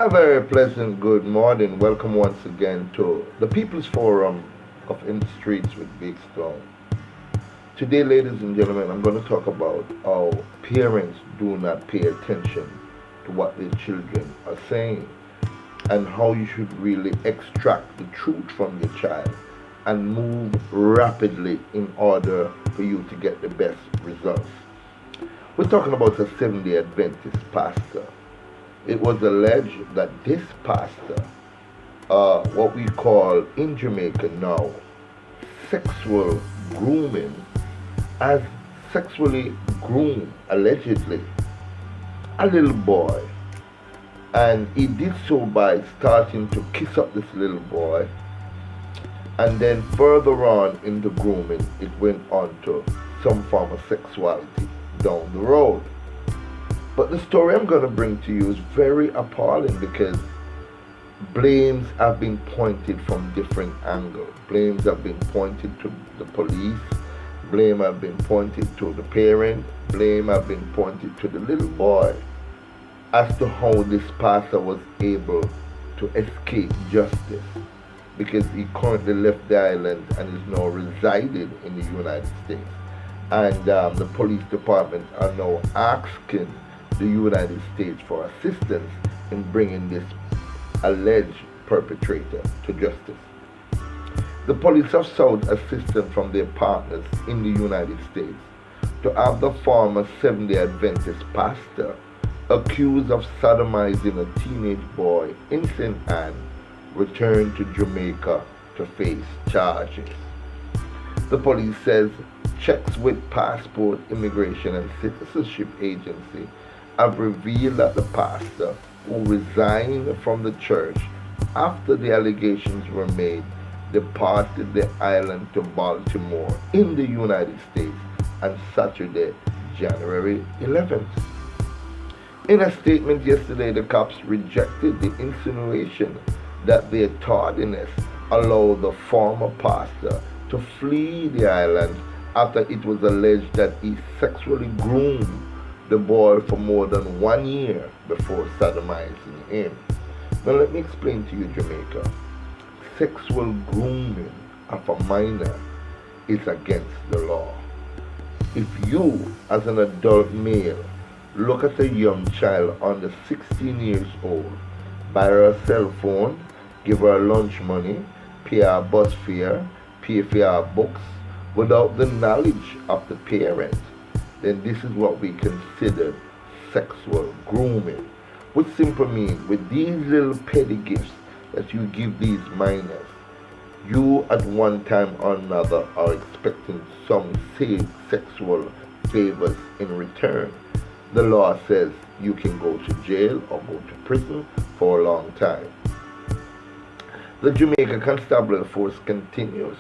A very pleasant good morning. Welcome once again to the People's Forum of In the Streets with Big Stone. Today, ladies and gentlemen, I'm going to talk about how parents do not pay attention to what their children are saying and how you should really extract the truth from your child and move rapidly in order for you to get the best results. We're talking about a Seventh-day Adventist pastor. It was alleged that this pastor, what we call in Jamaica now, sexual grooming, has sexually groomed, allegedly, a little boy. And he did so by starting to kiss up this little boy. And then further on in the grooming, it went on to some form of sexuality down the road. But the story I'm going to bring to you is very appalling because blames have been pointed from different angles. Blames have been pointed to the police. Blame have been pointed to the parent. Blame have been pointed to the little boy as to how this pastor was able to escape justice because he currently left the island and is now resided in the United States. And the police department are now asking the United States for assistance in bringing this alleged perpetrator to justice. The police have sought assistance from their partners in the United States to have the former Seventh-day Adventist pastor accused of sodomizing a teenage boy in St. Anne return to Jamaica to face charges. The police says checks with Passport, Immigration and Citizenship Agency have revealed that the pastor, who resigned from the church after the allegations were made, departed the island to Baltimore in the United States on Saturday, January 11th. In a statement yesterday, the cops rejected the insinuation that their tardiness allowed the former pastor to flee the island after it was alleged that he sexually groomed the boy for more than 1 year before sodomizing him. Now let me explain to you, Jamaica. Sexual grooming of a minor is against the law. If you, as an adult male, look at a young child under 16 years old, buy her a cell phone, give her lunch money, pay her bus fare, pay for her books, without the knowledge of the parent, then this is what we consider sexual grooming. Which simply means with these little petty gifts that you give these minors, you at one time or another are expecting some sexual favors in return. The law says you can go to jail or go to prison for a long time. The Jamaica Constabulary Force continues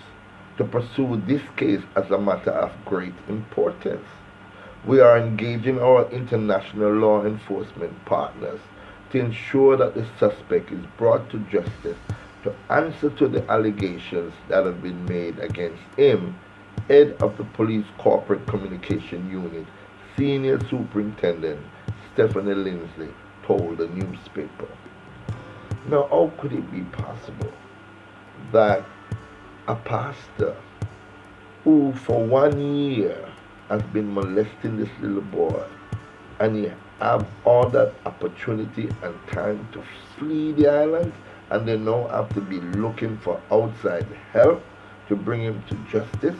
to pursue this case as a matter of great importance. We are engaging our international law enforcement partners to ensure that the suspect is brought to justice to answer to the allegations that have been made against him, head of the Police Corporate Communication Unit, Senior Superintendent Stephanie Lindsay told the newspaper. Now, how could it be possible that a pastor who for 1 year has been molesting this little boy and he have all that opportunity and time to flee the island and they now have to be looking for outside help to bring him to justice?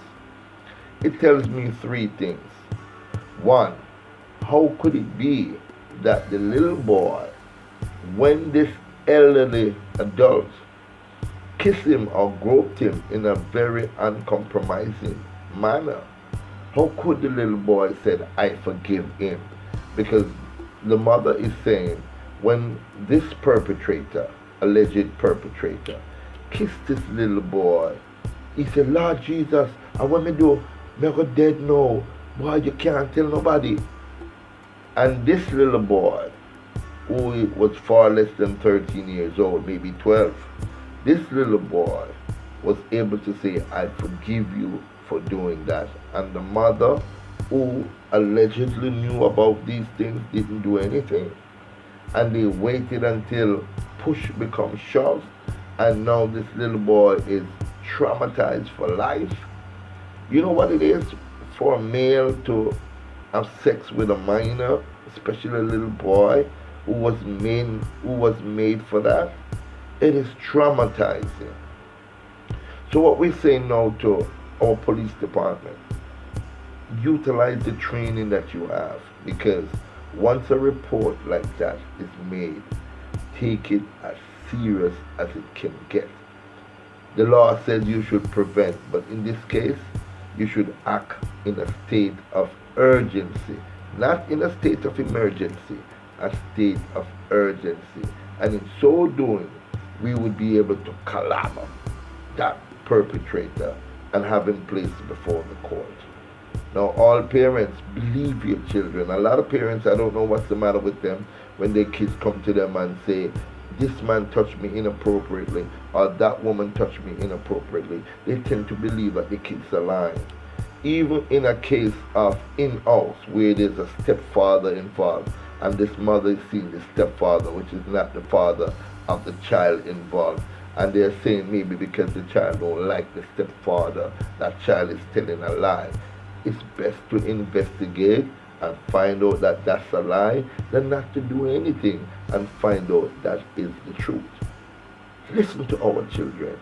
It tells me three things. One, how could it be that the little boy, when this elderly adult kissed him or groped him in a very uncompromising manner, how could the little boy said, I forgive him? Because the mother is saying, when this perpetrator, alleged perpetrator, kissed this little boy, he said, Lord Jesus, and what me do? Me go dead now. Boy, you can't tell nobody. And this little boy, who was far less than 13 years old, maybe 12, this little boy was able to say, I forgive you for doing that. And the mother, who allegedly knew about these things, didn't do anything. and they waited until push becomes shove, and now this little boy is traumatized for life. You know what it is for a male to have sex with a minor, especially a little boy who was made for that? It is traumatizing. So what we say now to our police department, utilize the training that you have, because once a report like that is made, take it as serious as it can get. The law says you should prevent, but in this case, you should act in a state of urgency, not in a state of emergency, a state of urgency. And in so doing, we would be able to clamor that perpetrator and have him placed before the court. Now, all parents, believe your children. A lot of parents, I don't know what's the matter with them when their kids come to them and say, this man touched me inappropriately, or that woman touched me inappropriately. They tend to believe that the kids are lying. Even in a case of in-house where there's a stepfather involved, and this mother is seeing the stepfather, which is not the father of the child involved, and they're saying maybe because the child don't like the stepfather, that child is telling a lie. It's best to investigate and find out that that's a lie than not to do anything and find out that is the truth. Listen to our children.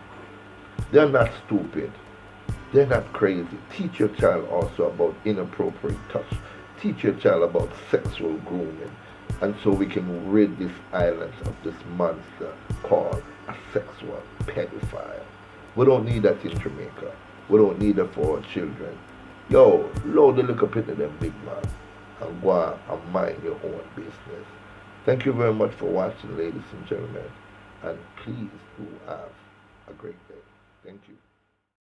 They're not stupid. They're not crazy. Teach your child also about inappropriate touch. Teach your child about sexual grooming. And so we can rid this island of this monster called a sexual pedophile. We don't need that in Jamaica. We don't need that for our children. Yo, load the liquor pit of them big man and go on and mind your own business. Thank you very much for watching, ladies and gentlemen. And please do have a great day. Thank you.